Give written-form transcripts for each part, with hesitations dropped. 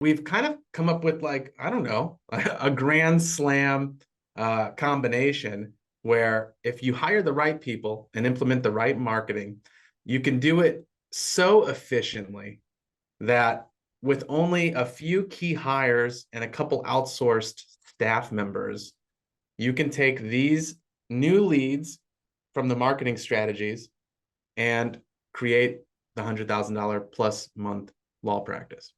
we've kind of come up with like, I don't know, a grand slam combination where if you hire the right people and implement the right marketing, you can do it so efficiently that with only a few key hires and a couple outsourced staff members, you can take these new leads from the marketing strategies and create the $100,000 plus month law practice.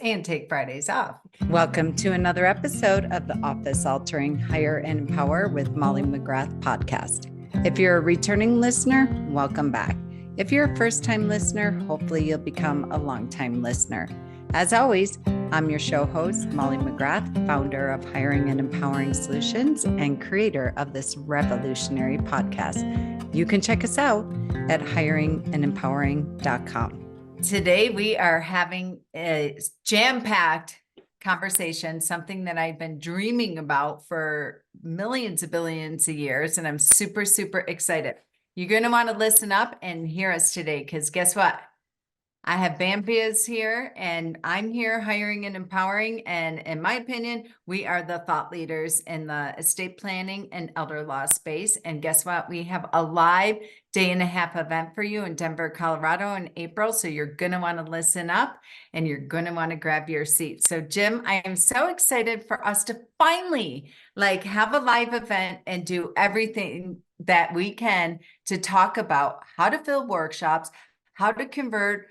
And take Fridays off. Welcome to another episode of the Office Altering Hire and Empower with Molly McGrath podcast. If you're a returning listener, welcome back. If you're a first-time listener, hopefully you'll become a long-time listener. As always, I'm your show host, Molly McGrath, founder of Hiring and Empowering Solutions and creator of this revolutionary podcast. You can check us out at hiringandempowering.com. Today, we are having a jam-packed conversation, something that I've been dreaming about for millions of billions of years, and I'm super, super excited. You're going to want to listen up and hear us today, because guess what? I have Bambiz here, and I'm here hiring and empowering, and in my opinion, we are the thought leaders in the estate planning and elder law space. And guess what? We have a live day-and-a-half event for you in Denver, Colorado in April, so you're going to want to listen up, and you're going to want to grab your seat. So Jim, I am so excited for us to finally have a live event and do everything that we can to talk about how to fill workshops, how to convert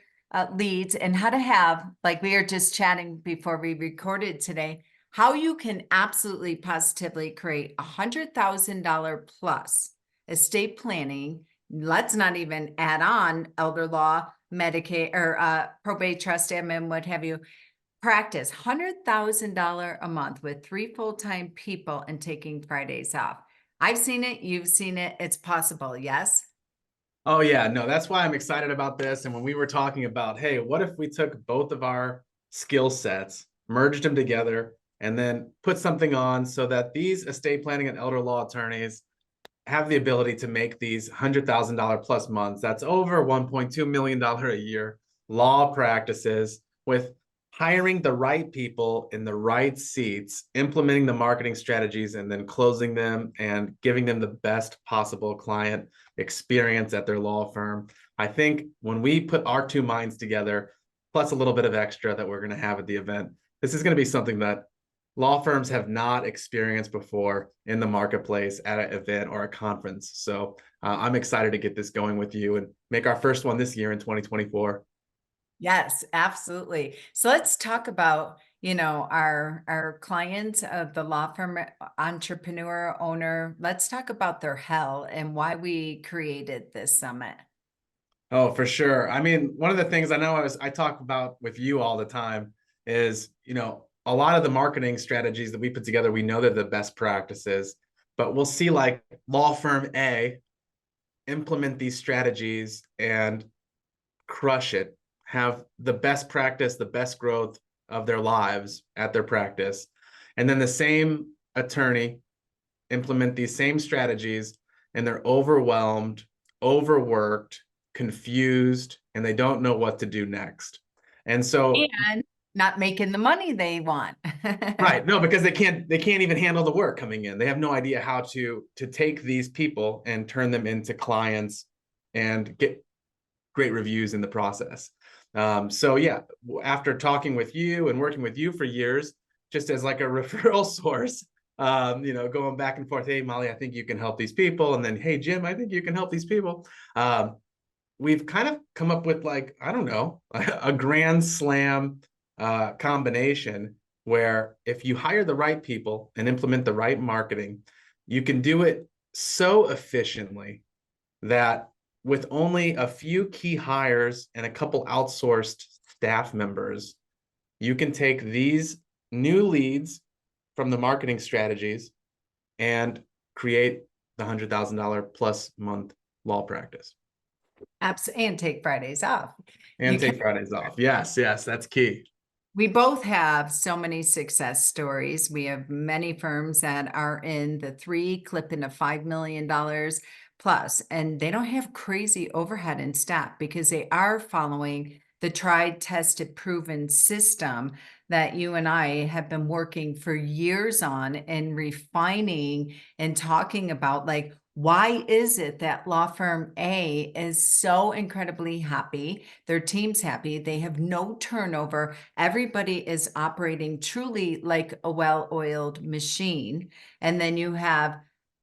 leads, and how to have, like we were just chatting before we recorded today, how you can absolutely positively create $100,000 plus estate planning. Let's not even add on elder law, Medicaid, or probate, trust, admin, what have you. Practice $100,000 a month with 3 full-time people and taking Fridays off. I've seen it. You've seen it. It's possible. Yes. Oh yeah, no, that's why I'm excited about this. And when we were talking about, hey, what if we took both of our skill sets, merged them together, and then put something on so that these estate planning and elder law attorneys have the ability to make these $100,000 plus months. That's over $1.2 million a year law practices with hiring the right people in the right seats, implementing the marketing strategies, and then closing them and giving them the best possible client experience at their law firm. I think when we put our two minds together, plus a little bit of extra that we're going to have at the event, this is going to be something that law firms have not experienced before in the marketplace at an event or a conference. So I'm excited to get this going with you and make our first one this year in 2024. Yes, absolutely. So let's talk about, our clients of the law firm, entrepreneur, owner. Let's talk about their hell and why we created this summit. Oh, for sure. I mean, one of the things I know I talk about with you all the time is, a lot of the marketing strategies that we put together, we know they're the best practices, but we'll see like law firm A implement these strategies and crush it, have the best practice, the best growth of their lives at their practice. And then the same attorney implement these same strategies and they're overwhelmed, overworked, confused, and they don't know what to do next. And not making the money they want. Right. No, because they can't even handle the work coming in. They have no idea how to take these people and turn them into clients and get great reviews in the process. So yeah, after talking with you and working with you for years, just as like a referral source, going back and forth, hey, Molly, I think you can help these people. And then, hey, Jim, I think you can help these people. We've kind of come up with like, I don't know, a grand slam combination where if you hire the right people and implement the right marketing, you can do it so efficiently that with only a few key hires and a couple outsourced staff members, you can take these new leads from the marketing strategies and create the $100,000 plus month law practice. And take Fridays off. And take Fridays off. Yes, that's key. We both have so many success stories. We have many firms that are in the 3 clipping to $5 million plus, and they don't have crazy overhead and staff because they are following the tried, tested, proven system that you and I have been working for years on and refining and talking about, like, why is it that law firm A is so incredibly happy? Their team's happy. They have no turnover. Everybody is operating truly like a well-oiled machine. And then you have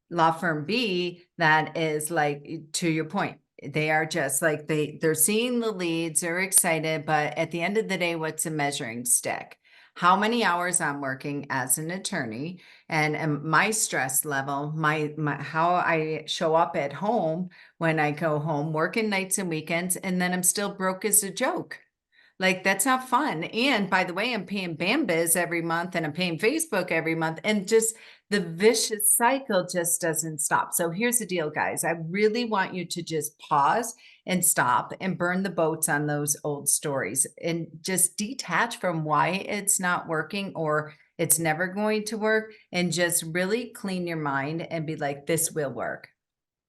law firm B that is, like, to your point, they are just like, they're seeing the leads, they're excited, but at the end of the day, what's a measuring stick? How many hours I'm working as an attorney, and my stress level, my how I show up at home when I go home, working nights and weekends, and then I'm still broke as a joke. Like, that's not fun. And by the way, I'm paying Bambiz every month and I'm paying Facebook every month. And just the vicious cycle just doesn't stop. So here's the deal, guys. I really want you to just pause and stop and burn the boats on those old stories and just detach from why it's not working or it's never going to work, and just really clean your mind and be like, this will work.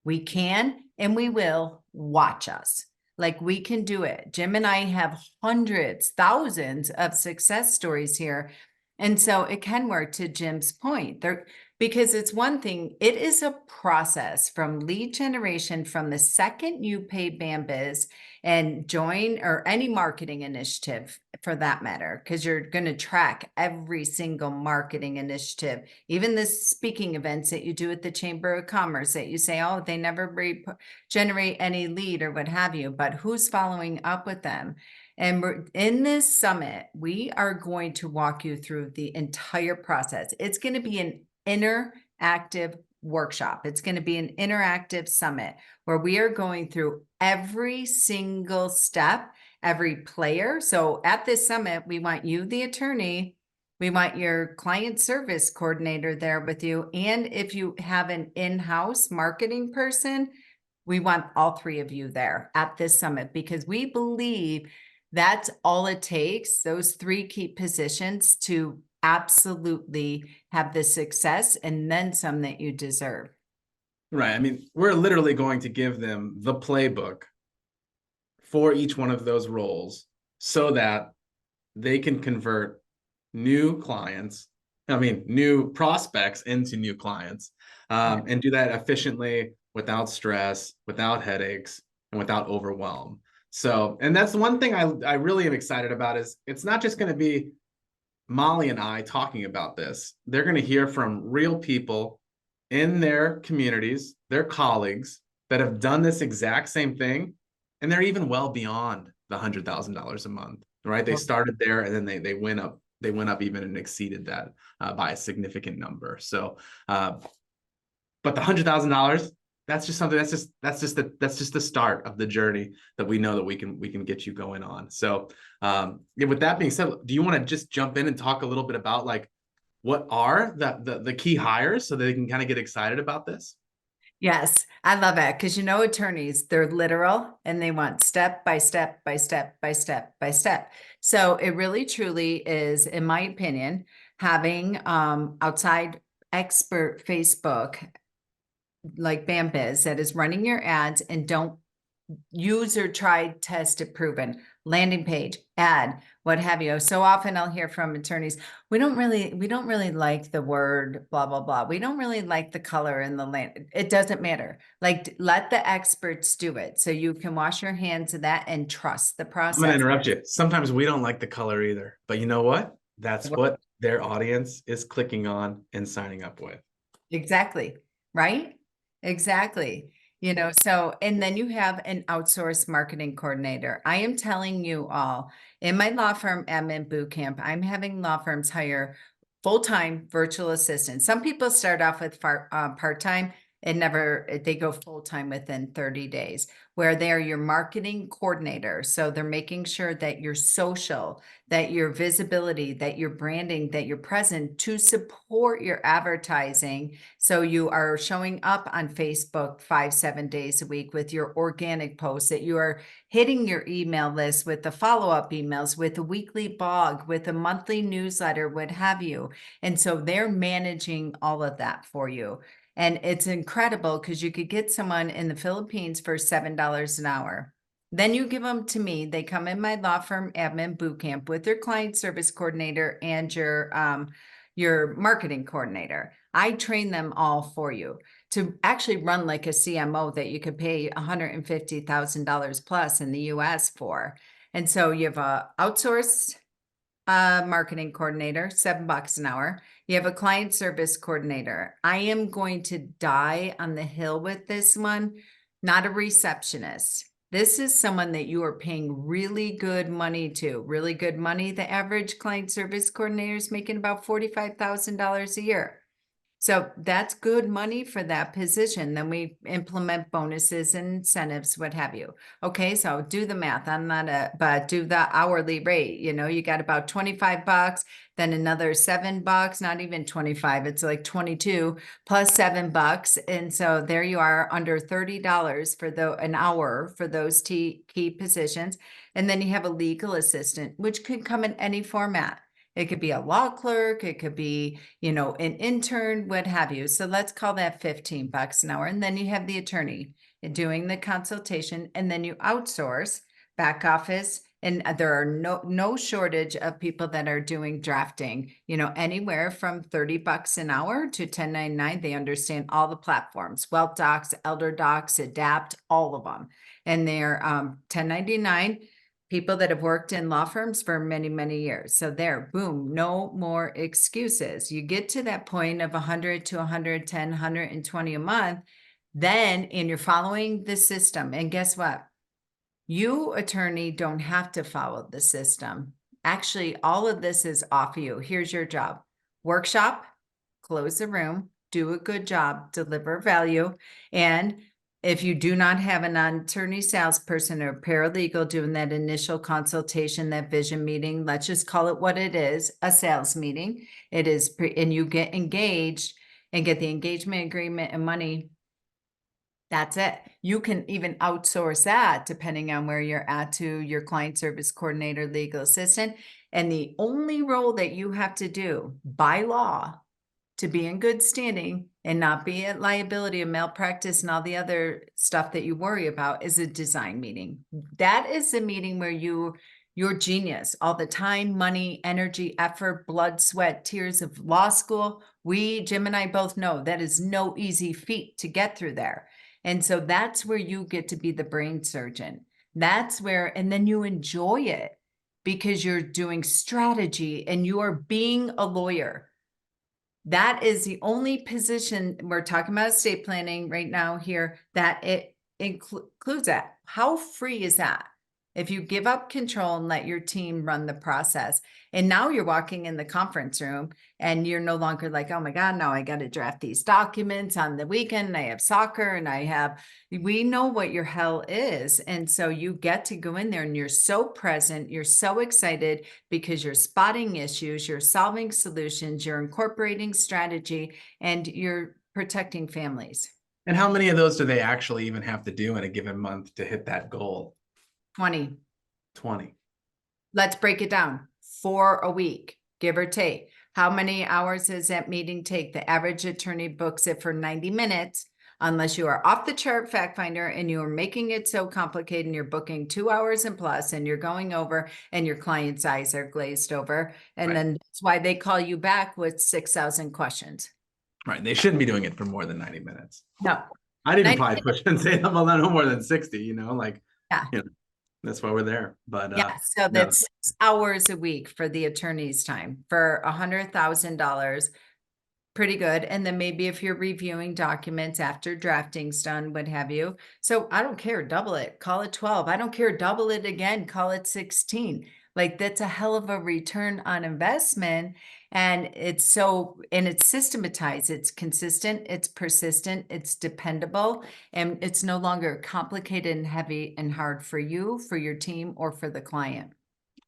We can and we will. Watch us. Like, we can do it. Jim and I have hundreds, thousands of success stories here. And so it can work, to Jim's point. There, because it's one thing, it is a process from lead generation from the second you pay Bambiz and join, or any marketing initiative for that matter, because you're going to track every single marketing initiative, even the speaking events that you do at the Chamber of Commerce that you say, oh, they never generate any lead or what have you, but who's following up with them? And we're in this summit, we are going to walk you through the entire process. It's going to be an interactive workshop. It's going to be an interactive summit where we are going through every single step, every player. So at this summit, we want you, the attorney, we want your client service coordinator there with you. And if you have an in-house marketing person, we want all three of you there at this summit, because we believe that's all it takes, those three key positions, to absolutely have the success and then some that you deserve. Right. I mean, we're literally going to give them the playbook for each one of those roles so that they can convert new clients, new prospects into new clients, and do that efficiently, without stress, without headaches, and without overwhelm. So, and that's the one thing I really am excited about, is it's not just going to be Molly and I talking about this. They're going to hear from real people in their communities, their colleagues that have done this exact same thing, and they're even well beyond the $100,000 a month, right? They started there, and then they went up even and exceeded that by a significant number. So, but the $100,000, that's just something, that's just the start of the journey that we know that we can get you going on. So, yeah, with that being said, do you want to just jump in and talk a little bit about, like, what are the key hires so that they can kind of get excited about this? Yes, I love it, because attorneys, they're literal and they want step by step by step by step by step. So it really truly is, in my opinion, having outside expert Facebook like Bambiz that is running your ads, and don't use or tried, tested, proven landing page, ad, what have you. So often I'll hear from attorneys, we don't really like the word blah, blah, blah. We don't really like the color in the land. It doesn't matter. Like, let the experts do it so you can wash your hands of that and trust the I'm going to process. interrupt you. Sometimes we don't like the color either, but you know what? That's what their audience is clicking on and signing up with. Exactly. Right? Exactly. So, and then you have an outsourced marketing coordinator. I am telling you all, in my law firm admin boot camp, I'm having law firms hire full-time virtual assistants. Some people start off with part-time and they go full-time within 30 days, where they're your marketing coordinator. So they're making sure that your social, that your visibility, that your branding, that you're present to support your advertising. So you are showing up on Facebook 5-7 days a week with your organic posts, that you are hitting your email list with the follow-up emails, with a weekly blog, with a monthly newsletter, what have you. And so they're managing all of that for you. And it's incredible, because you could get someone in the Philippines for $7 an hour. Then you give them to me. They come in my law firm admin boot camp with their client service coordinator and your marketing coordinator. I train them all for you to actually run like a CMO that you could pay $150,000 plus in the US for. And so you have a outsourced marketing coordinator, $7 an hour. You have a client service coordinator. I am going to die on the hill with this one, not a receptionist. This is someone that you are paying really good money to, really good money. The average client service coordinator is making about $45,000 a year. So that's good money for that position. Then we implement bonuses and incentives, what have you. Okay, so do the math. But do the hourly rate. You know, you got about $25, then another $7, not even 25. It's like 22 plus $7. And so there you are, under $30 for an hour for those key positions. And then you have a legal assistant, which could come in any format. It could be a law clerk, it could be, you know, an intern, what have you. So let's call that $15 an hour. And then you have the attorney doing the consultation, and then you outsource back office. And there are no shortage of people that are doing drafting, you know, anywhere from $30 an hour to 1099. They understand all the platforms, Wealth Docs, Elder Docs, Adapt, all of them. And they're 1099. People that have worked in law firms for many, many years. So there, boom, no more excuses. You get to that point of 100 to 110, 120 a month, and you're following the system. And guess what? You, attorney, don't have to follow the system. Actually, all of this is off you. Here's your job. Workshop, close the room, do a good job, deliver value, and if you do not have an attorney salesperson or paralegal doing that initial consultation, that vision meeting, let's just call it what it is, a sales meeting. It is, and you get engaged and get the engagement agreement and money. That's it. You can even outsource that depending on where you're at to your client service coordinator, legal assistant. And the only role that you have to do by law to be in good standing and not be at liability of malpractice and all the other stuff that you worry about is a design meeting. That is the meeting where your genius, all the time, money, energy, effort, blood, sweat, tears of law school. Jim and I both know that is no easy feat to get through there. And so that's where you get to be the brain surgeon. That's where, and then you enjoy it because you're doing strategy and you are being a lawyer. That is the only position, we're talking about estate planning right now here, that it includes that. How free is that? If you give up control and let your team run the process, and now you're walking in the conference room and you're no longer like, oh my God, now I got to draft these documents on the weekend. I have soccer and we know what your hell is. And so you get to go in there and you're so present, you're so excited because you're spotting issues, you're solving solutions, you're incorporating strategy, and you're protecting families. And how many of those do they actually even have to do in a given month to hit that goal? 20. 20. Let's break it down. 4 a week, give or take. How many hours does that meeting take? The average attorney books it for 90 minutes, unless you are off the chart fact finder and you are making it so complicated and you're booking 2 hours and plus and you're going over and your client's eyes are glazed over. And then that's why they call you back with 6,000 questions. Right. They shouldn't be doing it for more than 90 minutes. No. I'd even probably push and say no more than 60, you know, like, yeah. You know, that's why we're there. But yeah, so that's 6 hours a week for the attorney's time for $100,000. Pretty good. And then maybe if you're reviewing documents after drafting's done, what have you. So I don't care, double it, call it 12. I don't care, double it again, call it 16. Like that's a hell of a return on investment. And it's systematized, it's consistent, it's persistent, it's dependable, and it's no longer complicated and heavy and hard for you, for your team, or for the client.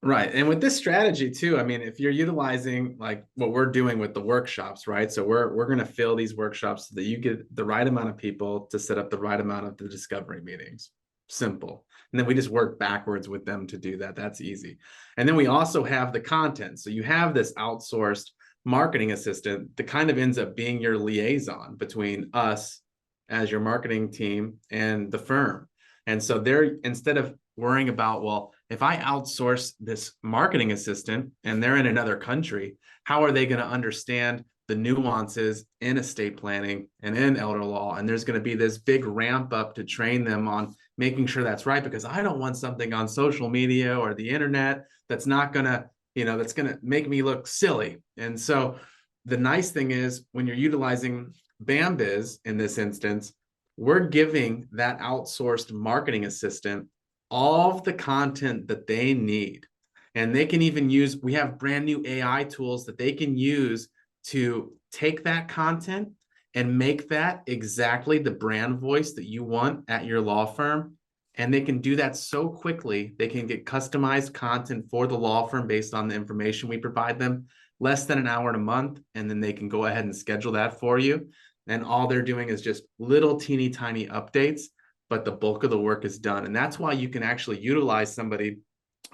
Right. And with this strategy too, I mean, if you're utilizing like what we're doing with the workshops, right? So we're going to fill these workshops so that you get the right amount of people to set up the right amount of the discovery meetings. Simple. And then we just work backwards with them to do that. That's easy. And then we also have the content. So you have this outsourced marketing assistant that kind of ends up being your liaison between us as your marketing team and the firm. And so they're, instead of worrying about, well, if I outsource this marketing assistant and they're in another country, how are they going to understand the nuances in estate planning and in elder law? And there's going to be this big ramp up to train them on making sure that's right, because I don't want something on social media or the internet that's not going to, that's going to make me look silly. And so the nice thing is, when you're utilizing Bambiz in this instance, we're giving that outsourced marketing assistant all of the content that they need. And they can even use, we have brand new AI tools that they can use to take that content and make that exactly the brand voice that you want at your law firm. And they can do that so quickly. They can get customized content for the law firm based on the information we provide them, less than an hour in a month. And then they can go ahead and schedule that for you. And all they're doing is just little teeny tiny updates, but the bulk of the work is done. And that's why you can actually utilize somebody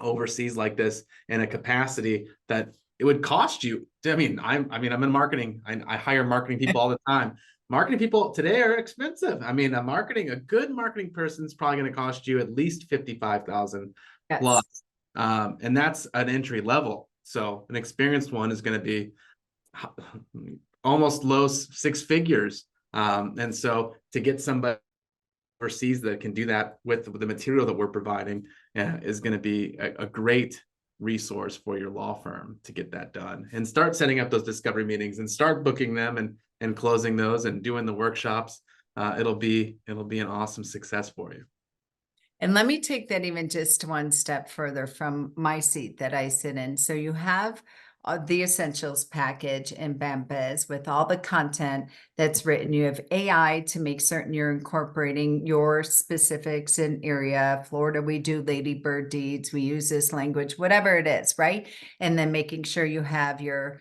overseas like this in a capacity that it would cost you. I'm in marketing. I hire marketing people all the time. Marketing people today are expensive. A good marketing person is probably going to cost you at least $55,000 plus. And that's an entry level. So an experienced one is going to be almost low six figures. And so to get somebody overseas that can do that with the material that we're providing is going to be a great resource for your law firm to get that done, and start setting up those discovery meetings and start booking them and closing those and doing the workshops. It'll be an awesome success for you. And let me take that even just one step further from my seat that I sit in. So you have the essentials package in Bambiz with all the content that's written. You have AI to make certain you're incorporating your specifics in area. Florida, we do ladybird deeds. We use this language, whatever it is, right? And then making sure you have your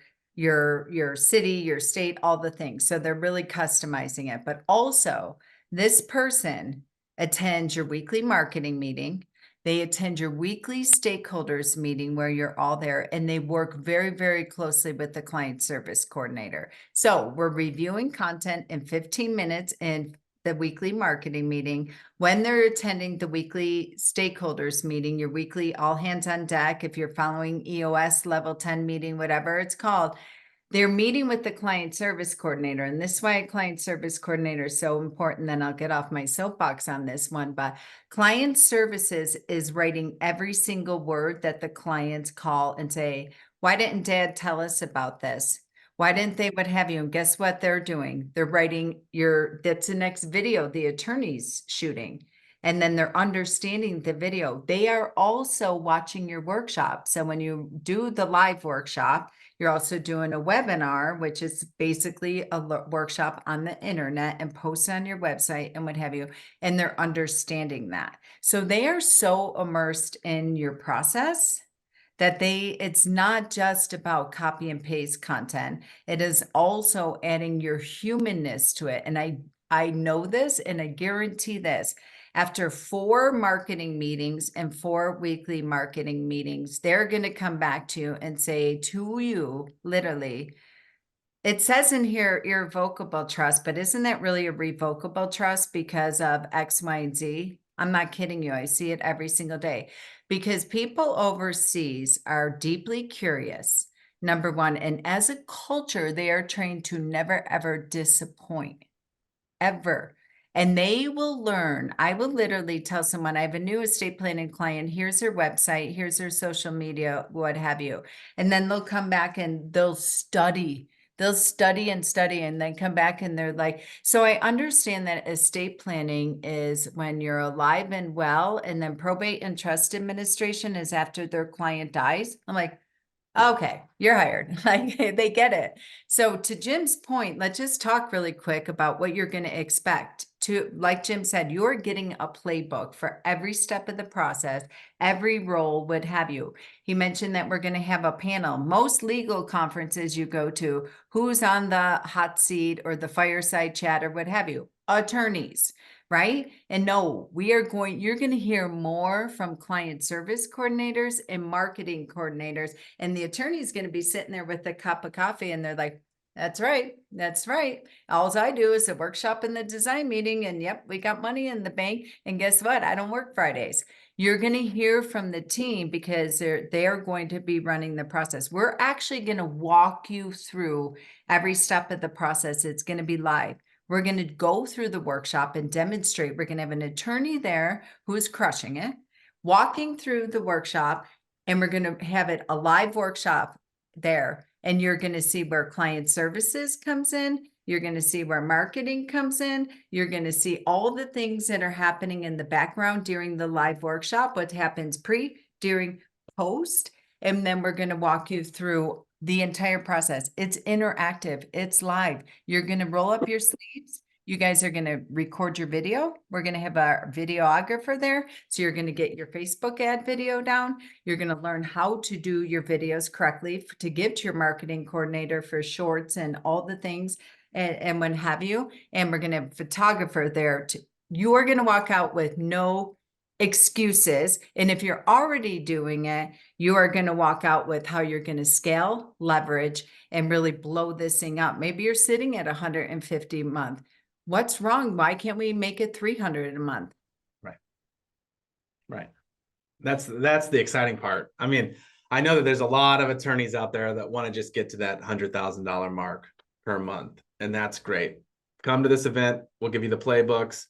city, your state, all the things. So they're really customizing it. But also, this person attends your weekly marketing meeting. They attend your weekly stakeholders meeting where you're all there, and they work very, very closely with the client service coordinator. So we're reviewing content in 15 minutes in the weekly marketing meeting. When they're attending the weekly stakeholders meeting, your weekly all hands on deck, if you're following EOS level 10 meeting, whatever it's called, they're meeting with the client service coordinator. And this is why a client service coordinator is so important. Then I'll get off my soapbox on this one. But client services is writing every single word that the clients call and say, why didn't Dad tell us about this? Why didn't they, what have you? And guess what they're doing? They're writing that's the next video the attorney's shooting. And then they're understanding the video. They are also watching your workshop. So when you do the live workshop, you're also doing a webinar, which is basically a workshop on the internet and post on your website and what have you. And they're understanding that. So they are so immersed in your process that it's not just about copy and paste content. It is also adding your humanness to it. And I know this, and I guarantee this. After 4 marketing meetings and 4 weekly marketing meetings, they're going to come back to you and say to you, literally, it says in here irrevocable trust, but isn't that really a revocable trust because of X, Y, and Z? I'm not kidding you. I see it every single day because people overseas are deeply curious, number one. And as a culture, they are trained to never, ever disappoint, ever. And they will learn. I will literally tell someone, I have a new estate planning client. Here's their website. Here's their social media, what have you. And then they'll come back and they'll study. They'll study and study and then come back and they're like, so I understand that estate planning is when you're alive and well, and then probate and trust administration is after their client dies. I'm like, okay, you're hired. Like they get it. So to Jim's point, let's just talk really quick about what you're going to expect. Like Jim said, you're getting a playbook for every step of the process, every role, what have you. He mentioned that we're going to have a panel. Most legal conferences you go to, who's on the hot seat or the fireside chat or what have you? Attorneys. Right? And no, you're going to hear more from client service coordinators and marketing coordinators. And the attorney is going to be sitting there with a cup of coffee and they're like, that's right. That's right. All I do is a workshop in the design meeting and yep, we got money in the bank. And guess what? I don't work Fridays. You're going to hear from the team because they're going to be running the process. We're actually going to walk you through every step of the process. It's going to be live. We're going to go through the workshop and demonstrate. We're going to have an attorney there who's crushing it, walking through the workshop, and we're going to have it a live workshop there. And you're going to see where client services comes in. You're going to see where marketing comes in. You're going to see all the things that are happening in the background during the live workshop, what happens pre, during, post. And then we're going to walk you through the entire process. It's interactive. It's live. You're going to roll up your sleeves. You guys are going to record your video. We're going to have a videographer there. So you're going to get your Facebook ad video down. You're going to learn how to do your videos correctly to give to your marketing coordinator for shorts and all the things and what have you. And we're going to have a photographer there. You are going to walk out with no excuses. And if you're already doing it, you are going to walk out with how you're going to scale, leverage, and really blow this thing up. Maybe you're sitting at 150 a month. What's wrong? Why can't we make it 300 a month? Right. Right. That's the exciting part. I mean, I know that there's a lot of attorneys out there that want to just get to that $100,000 mark per month. And that's great. Come to this event. We'll give you the playbooks.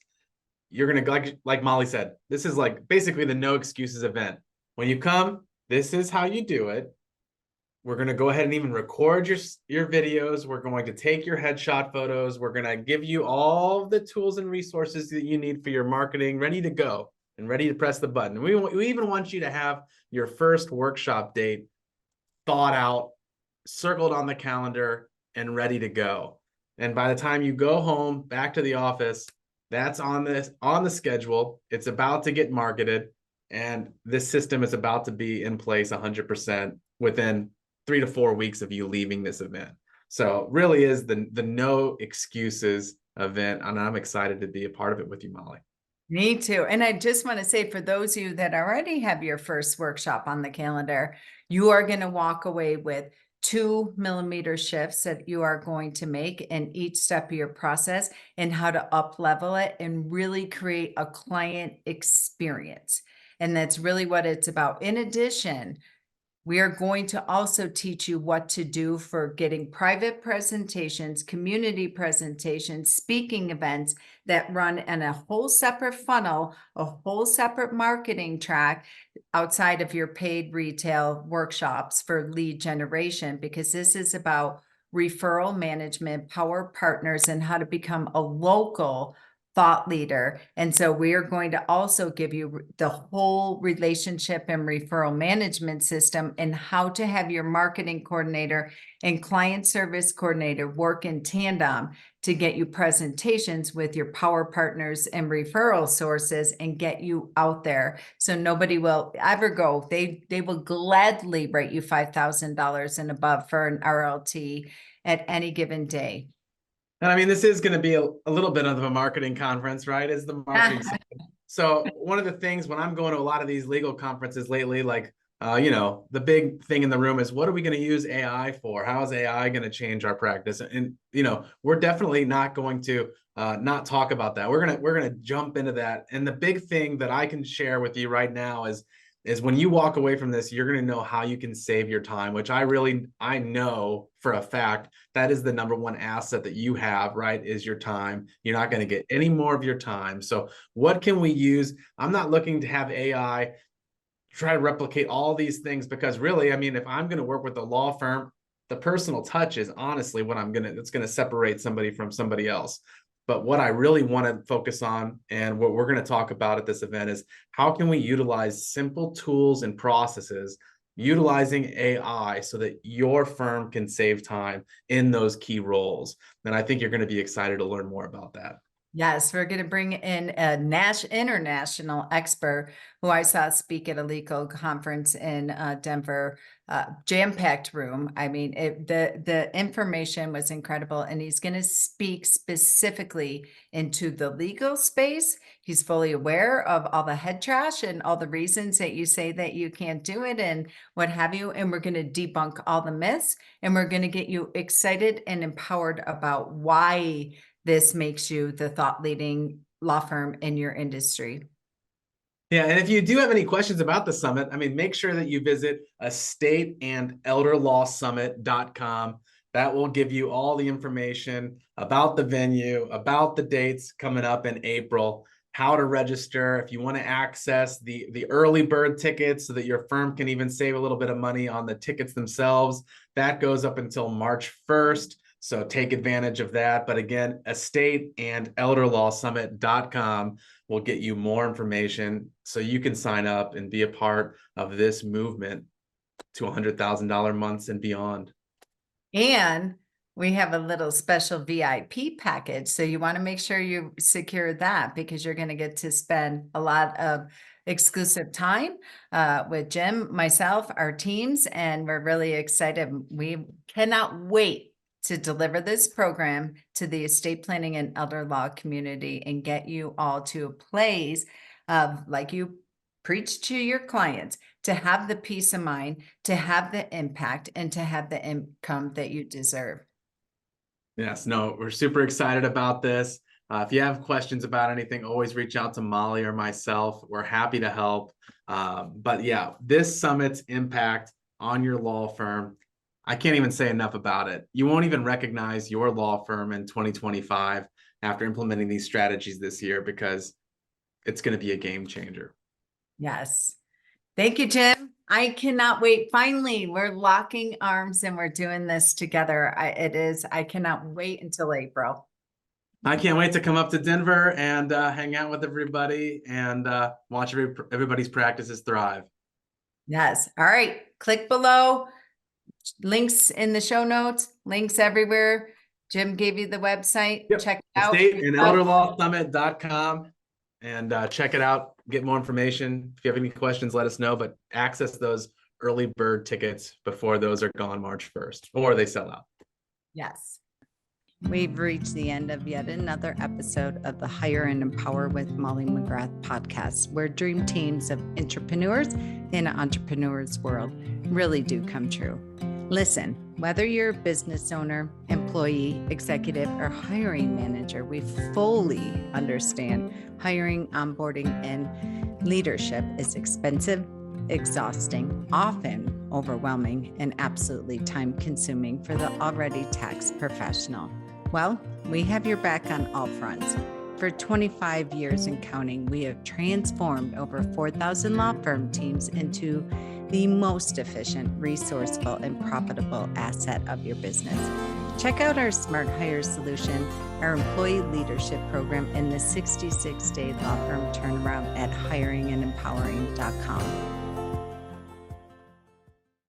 You're going to, like Molly said, this is like basically the no excuses event. When you come, this is how you do it. We're going to go ahead and even record your videos. We're going to take your headshot photos. We're going to give you all the tools and resources that you need for your marketing ready to go and ready to press the button. We even want you to have your first workshop date thought out, circled on the calendar, and ready to go. And by the time you go home, back to the office, that's on the schedule. It's about to get marketed, and this system is about to be in place 100% within 3 to 4 weeks of you leaving this event. So really is the no excuses event, and I'm excited to be a part of it with you, Molly. Me too. And I just want to say, for those of you that already have your first workshop on the calendar, you are going to walk away with 2mm shifts that you are going to make in each step of your process and how to up level it and really create a client experience. And that's really what it's about. In addition, we are going to also teach you what to do for getting private presentations, community presentations, speaking events that run in a whole separate funnel, a whole separate marketing track outside of your paid retail workshops for lead generation, because this is about referral management, power partners, and how to become a local thought leader. And so we are going to also give you the whole relationship and referral management system and how to have your marketing coordinator and client service coordinator work in tandem to get you presentations with your power partners and referral sources and get you out there. So nobody will ever go. They will gladly write you $5,000 and above for an RLT at any given day. And I mean, this is going to be a little bit of a marketing conference, right? Is the marketing side. So one of the things when I'm going to a lot of these legal conferences lately, like, the big thing in the room is, what are we going to use AI for? How is AI going to change our practice? And, we're definitely not going to not talk about that. We're going to jump into that. And the big thing that I can share with you right now is when you walk away from this, you're going to know how you can save your time, which I know for a fact that is the number one asset that you have, right? Is your time. You're not going to get any more of your time. So what can we use? I'm not looking to have AI try to replicate all these things, because really, I mean, if I'm going to work with a law firm, the personal touch is honestly what it's going to separate somebody from somebody else. But what I really want to focus on, and what we're going to talk about at this event, is how can we utilize simple tools and processes utilizing AI so that your firm can save time in those key roles. And I think you're going to be excited to learn more about that. Yes, we're going to bring in a international expert who I saw speak at a legal conference in Denver, jam-packed room. I mean, the information was incredible, and he's going to speak specifically into the legal space. He's fully aware of all the head trash and all the reasons that you say that you can't do it and what have you. And we're going to debunk all the myths, and we're going to get you excited and empowered about why this makes you the thought leading law firm in your industry. Yeah, and if you do have any questions about the summit, I mean, make sure that you visit estateandelderlawsummit.com. That will give you all the information about the venue, about the dates coming up in April, how to register, if you want to access the early bird tickets so that your firm can even save a little bit of money on the tickets themselves. That goes up until March 1st. So take advantage of that. But again, estateandelderlawsummit.com will get you more information so you can sign up and be a part of this movement to $100,000 months and beyond. And we have a little special VIP package. So you want to make sure you secure that, because you're going to get to spend a lot of exclusive time with Jim, myself, our teams, and we're really excited. We cannot wait to deliver this program to the estate planning and elder law community and get you all to a place of, like you preach to your clients, to have the peace of mind, to have the impact, and to have the income that you deserve. Yes, no, we're super excited about this. If you have questions about anything, always reach out to Molly or myself. We're happy to help. But yeah, this summit's impact on your law firm, I can't even say enough about it. You won't even recognize your law firm in 2025 after implementing these strategies this year, because it's going to be a game changer. Yes. Thank you, Jim. I cannot wait. Finally, we're locking arms and we're doing this together. I cannot wait until April. I can't wait to come up to Denver and hang out with everybody and watch everybody's practices thrive. Yes. All right. Click below. Links in the show notes, links everywhere. Jim gave you the website. Yep. Check it out. estateandelderlawsummit.com and check it out. Get more information. If you have any questions, let us know, but access those early bird tickets before those are gone March 1st or they sell out. Yes. We've reached the end of yet another episode of the Hire and Empower with Molly McGrath podcast, where dream teams of entrepreneurs in an entrepreneur's world really do come true. Listen, whether you're a business owner, employee, executive, or hiring manager, we fully understand hiring, onboarding, and leadership is expensive, exhausting, often overwhelming, and absolutely time-consuming for the already taxed professional. Well, we have your back on all fronts. For 25 years and counting, we have transformed over 4,000 law firm teams into the most efficient, resourceful, and profitable asset of your business. Check out our Smart Hire solution, our employee leadership program, and the 66-day law firm turnaround at hiringandempowering.com.